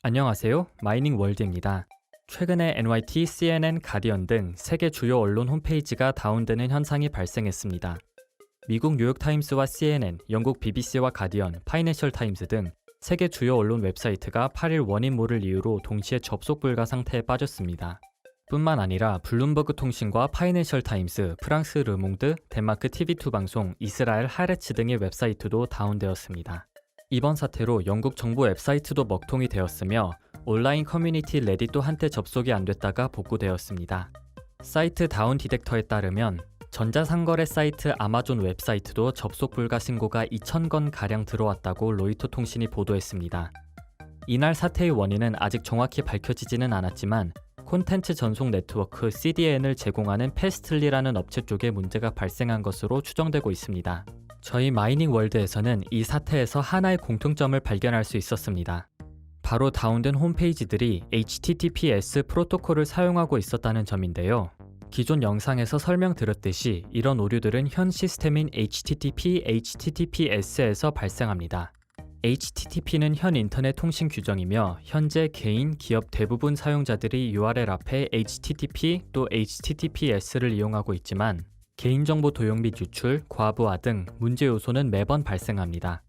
안녕하세요. 마이닝 월드입니다. 최근에 NYT, CNN, 가디언 등 세계 주요 언론 홈페이지가 다운되는 현상이 발생했습니다. 미국 뉴욕타임스와 CNN, 영국 BBC와 가디언, 파이낸셜 타임스 등 세계 주요 언론 웹사이트가 8일 원인 모를 이유로 동시에 접속 불가 상태에 빠졌습니다. 뿐만 아니라 블룸버그 통신과 파이낸셜 타임스, 프랑스 르몽드, 덴마크 TV2 방송, 이스라엘 하레츠 등의 웹사이트도 다운되었습니다. 이번 사태로 영국 정부 웹사이트도 먹통이 되었으며 온라인 커뮤니티 레딧도 한때 접속이 안 됐다가 복구되었습니다. 사이트 다운 디텍터에 따르면 전자상거래 사이트 아마존 웹사이트도 접속 불가 신고가 2,000건가량 들어왔다고 로이터 통신이 보도했습니다. 이날 사태의 원인은 아직 정확히 밝혀지지는 않았지만 콘텐츠 전송 네트워크 CDN을 제공하는 패스틀리라는 업체 쪽에 문제가 발생한 것으로 추정되고 있습니다. 저희 마이닝 월드에서는 이 사태에서 하나의 공통점을 발견할 수 있었습니다. 바로 다운된 홈페이지들이 HTTPS 프로토콜을 사용하고 있었다는 점인데요. 기존 영상에서 설명드렸듯이 이런 오류들은 현 시스템인 HTTP, HTTPS에서 발생합니다. HTTP는 현 인터넷 통신 규정이며 현재 개인, 기업 대부분 사용자들이 URL 앞에 HTTP 또 HTTPS를 이용하고 있지만 개인정보 도용 및 유출, 과부하 등 문제 요소는 매번 발생합니다.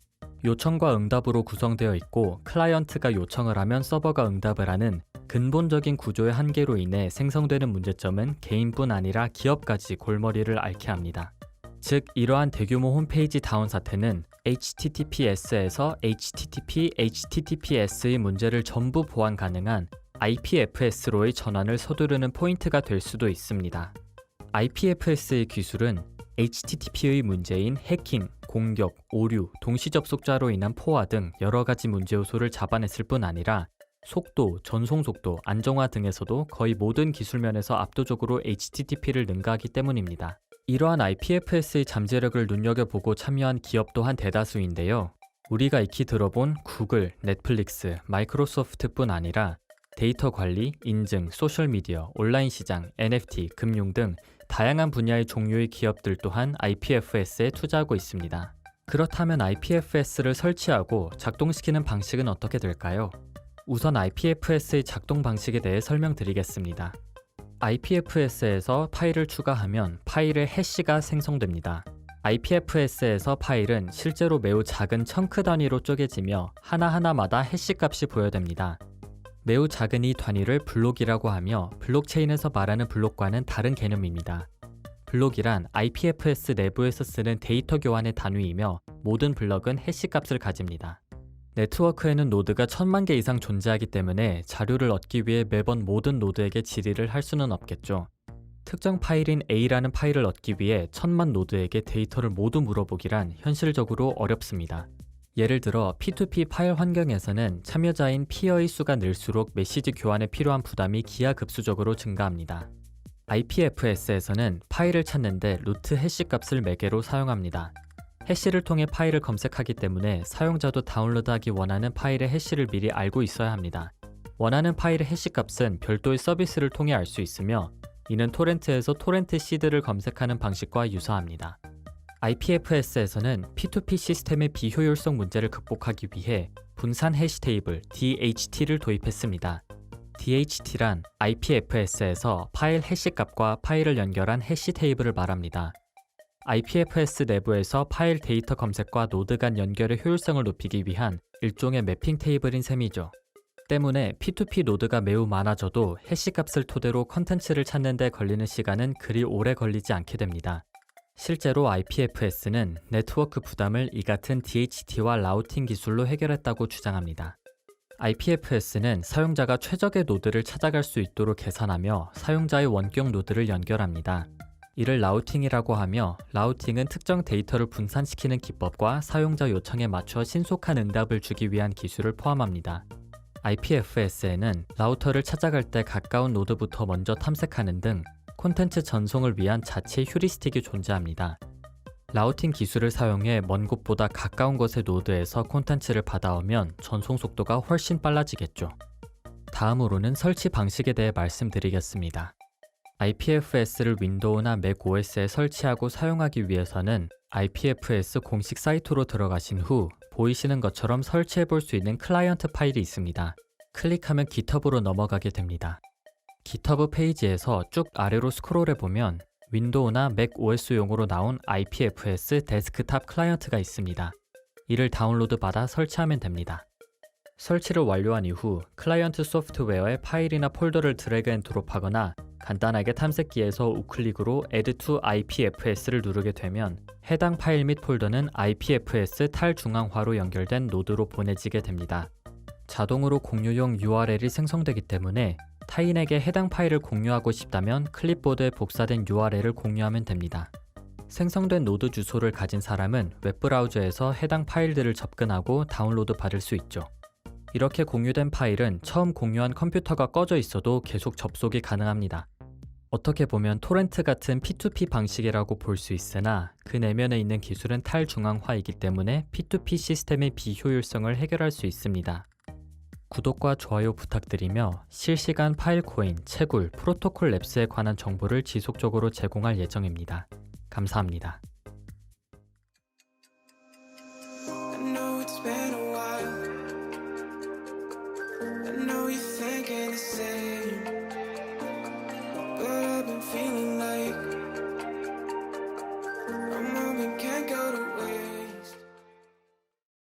요청과 응답으로 구성되어 있고 클라이언트가 요청을 하면 서버가 응답을 하는 근본적인 구조의 한계로 인해 생성되는 문제점은 개인뿐 아니라 기업까지 골머리를 앓게 합니다. 즉, 이러한 대규모 홈페이지 다운 사태는 HTTPS에서 HTTP, HTTPS의 문제를 전부 보완 가능한 IPFS로의 전환을 서두르는 포인트가 될 수도 있습니다. IPFS의 기술은 HTTP의 문제인 해킹, 공격, 오류, 동시 접속자로 인한 포화 등 여러 가지 문제 요소를 잡아냈을 뿐 아니라 속도, 전송 속도, 안정화 등에서도 거의 모든 기술 면에서 압도적으로 HTTP를 능가하기 때문입니다. 이러한 IPFS의 잠재력을 눈여겨보고 참여한 기업 또한 대다수인데요. 우리가 익히 들어본 구글, 넷플릭스, 마이크로소프트뿐 아니라 데이터 관리, 인증, 소셜미디어, 온라인 시장, NFT, 금융 등 다양한 분야의 종류의 기업들 또한 IPFS에 투자하고 있습니다. 그렇다면 IPFS를 설치하고 작동시키는 방식은 어떻게 될까요? 우선 IPFS의 작동 방식에 대해 설명드리겠습니다. IPFS에서 파일을 추가하면 파일의 해시가 생성됩니다. IPFS에서 파일은 실제로 매우 작은 청크 단위로 쪼개지며 하나하나마다 해시 값이 부여됩니다. 매우 작은 이 단위를 블록이라고 하며 블록체인에서 말하는 블록과는 다른 개념입니다. 블록이란 IPFS 내부에서 쓰는 데이터 교환의 단위이며 모든 블럭은 해시 값을 가집니다. 네트워크에는 노드가 1000만 개 이상 존재하기 때문에 자료를 얻기 위해 매번 모든 노드에게 질의를 할 수는 없겠죠. 특정 파일인 A라는 파일을 얻기 위해 1000만 노드에게 데이터를 모두 물어보기란 현실적으로 어렵습니다. 예를 들어 P2P 파일 환경에서는 참여자인 P의 수가 늘수록 메시지 교환에 필요한 부담이 기하급수적으로 증가합니다. IPFS에서는 파일을 찾는데 루트 해시 값을 매개로 사용합니다. 해시를 통해 파일을 검색하기 때문에 사용자도 다운로드하기 원하는 파일의 해시를 미리 알고 있어야 합니다. 원하는 파일의 해시 값은 별도의 서비스를 통해 알 수 있으며 이는 토렌트에서 토렌트 시드를 검색하는 방식과 유사합니다. IPFS에서는 P2P 시스템의 비효율성 문제를 극복하기 위해 분산 해시 테이블 DHT를 도입했습니다. DHT란 IPFS에서 파일 해시 값과 파일을 연결한 해시 테이블을 말합니다. IPFS 내부에서 파일 데이터 검색과 노드 간 연결의 효율성을 높이기 위한 일종의 매핑 테이블인 셈이죠. 때문에 P2P 노드가 매우 많아져도 해시 값을 토대로 컨텐츠를 찾는 데 걸리는 시간은 그리 오래 걸리지 않게 됩니다. 실제로 IPFS는 네트워크 부담을 이 같은 DHT와 라우팅 기술로 해결했다고 주장합니다. IPFS는 사용자가 최적의 노드를 찾아갈 수 있도록 계산하며 사용자의 원격 노드를 연결합니다. 이를 라우팅이라고 하며 라우팅은 특정 데이터를 분산시키는 기법과 사용자 요청에 맞춰 신속한 응답을 주기 위한 기술을 포함합니다. IPFS에는 라우터를 찾아갈 때 가까운 노드부터 먼저 탐색하는 등 콘텐츠 전송을 위한 자체 휴리스틱이 존재합니다. 라우팅 기술을 사용해 먼 곳보다 가까운 곳의 노드에서 콘텐츠를 받아오면 전송 속도가 훨씬 빨라지겠죠. 다음으로는 설치 방식에 대해 말씀드리겠습니다. IPFS를 윈도우나 맥 OS에 설치하고 사용하기 위해서는 IPFS 공식 사이트로 들어가신 후 보이시는 것처럼 설치해 볼 수 있는 클라이언트 파일이 있습니다. 클릭하면 GitHub으로 넘어가게 됩니다. GitHub 페이지에서 쭉 아래로 스크롤해 보면 윈도우나 맥 OS용으로 나온 IPFS 데스크탑 클라이언트가 있습니다. 이를 다운로드 받아 설치하면 됩니다. 설치를 완료한 이후 클라이언트 소프트웨어의 파일이나 폴더를 드래그 앤 드롭하거나 간단하게 탐색기에서 우클릭으로 Add to IPFS를 누르게 되면 해당 파일 및 폴더는 IPFS 탈중앙화로 연결된 노드로 보내지게 됩니다. 자동으로 공유용 URL이 생성되기 때문에 타인에게 해당 파일을 공유하고 싶다면 클립보드에 복사된 URL을 공유하면 됩니다. 생성된 노드 주소를 가진 사람은 웹브라우저에서 해당 파일들을 접근하고 다운로드 받을 수 있죠. 이렇게 공유된 파일은 처음 공유한 컴퓨터가 꺼져 있어도 계속 접속이 가능합니다. 어떻게 보면 토렌트 같은 P2P 방식이라고 볼 수 있으나 그 내면에 있는 기술은 탈중앙화이기 때문에 P2P 시스템의 비효율성을 해결할 수 있습니다. 구독과 좋아요 부탁드리며 실시간 파일 코인, 채굴, 프로토콜 랩스에 관한 정보를 지속적으로 제공할 예정입니다. 감사합니다. I know you're thinking the same.